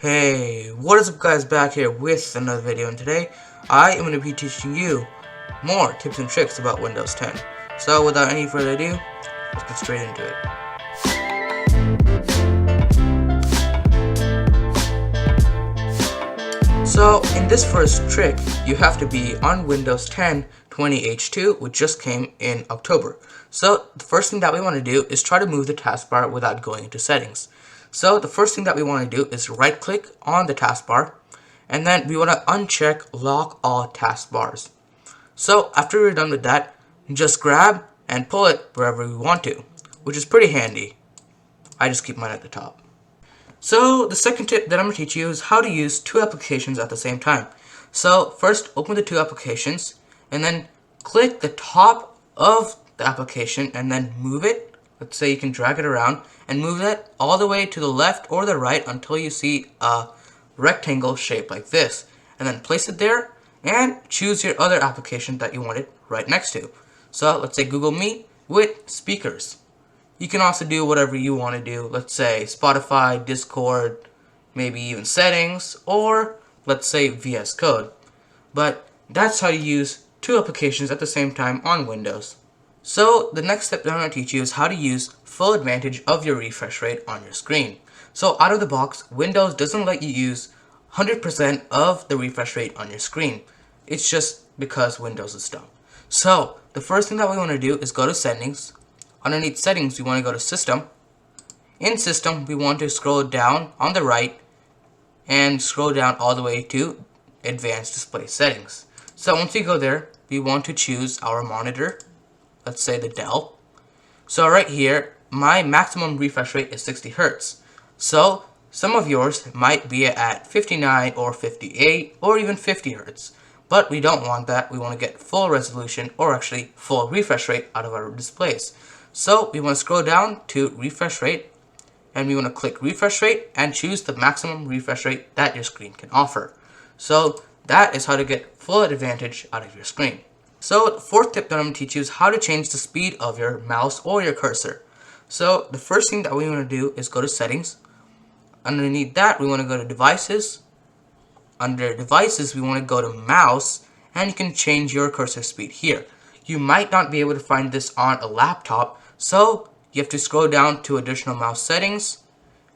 Hey, what is up guys, back here with another video, and today I am going to be teaching you more tips and tricks about Windows 10. So without any further ado, let's get straight into it. So in this first trick, you have to be on Windows 10 20H2, which just came in October. So the first thing that we want to do is try to move the taskbar without going into settings. So the first thing that we want to do is right click on the taskbar, and then we want to uncheck lock all taskbars. So after we're done with that, just grab and pull it wherever we want to, which is pretty handy. I just keep mine at the top. So the second tip that I'm going to teach you is how to use two applications at the same time. So first, open the two applications and then click the top of the application and then move it. Let's say you can drag it around and move that all the way to the left or the right until you see a rectangle shape like this, and then place it there and choose your other application that you want it right next to. So let's say Google Meet with speakers. You can also do whatever you want to do. Let's say Spotify, Discord, maybe even settings, or let's say VS Code. But that's how you use two applications at the same time on Windows. So the next step that I'm going to teach you is how to use full advantage of your refresh rate on your screen. So out of the box, Windows doesn't let you use 100% of the refresh rate on your screen. It's just because Windows is dumb. So the first thing that we want to do is go to settings. Underneath settings, we want to go to system. In system, we want to scroll down on the right and scroll down all the way to advanced display settings. So once we go there, we want to choose our monitor. Let's say the Dell. So right here, my maximum refresh rate is 60 Hz. So some of yours might be at 59 or 58 or even 50 Hz. But we don't want that. We want to get full resolution, or actually full refresh rate out of our displays. So we want to scroll down to refresh rate, and we want to click refresh rate and choose the maximum refresh rate that your screen can offer. So that is how to get full advantage out of your screen. So the fourth tip that I'm going to teach you is how to change the speed of your mouse or your cursor. So the first thing that we want to do is go to settings. Underneath that, we want to go to devices. Under devices, we want to go to mouse, and you can change your cursor speed here. You might not be able to find this on a laptop, so you have to scroll down to additional mouse settings,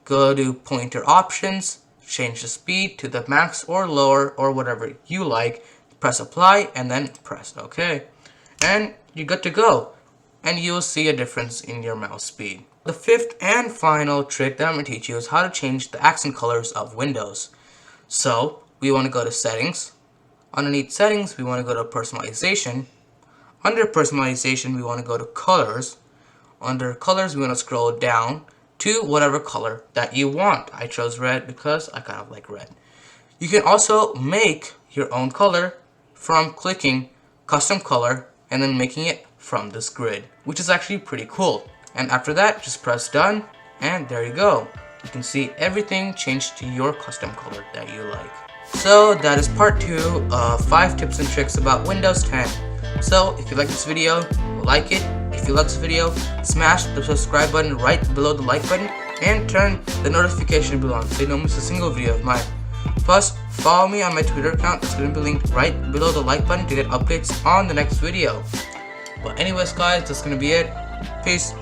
go to pointer options, change the speed to the max or lower or whatever you like, press apply, and then press OK. And you're good to go. And you'll see a difference in your mouse speed. The fifth and final trick that I'm going to teach you is how to change the accent colors of Windows. So we want to go to settings. Underneath settings, we want to go to personalization. Under personalization, we want to go to colors. Under colors, we want to scroll down to whatever color that you want. I chose red because I kind of like red. You can also make your own color from clicking custom color and then making it from this grid, which is actually pretty cool. And after that, just press done, and there you go. You can see everything changed to your custom color that you like. So that is part 2 of 5 tips and tricks about Windows 10. So if you like this video, like it. If you like this video, smash the subscribe button right below the like button and turn the notification bell on so you don't miss a single video of mine. Plus, follow me on my Twitter account that's going to be linked right below the like button to get updates on the next video. But anyways guys, that's going to be it. Peace.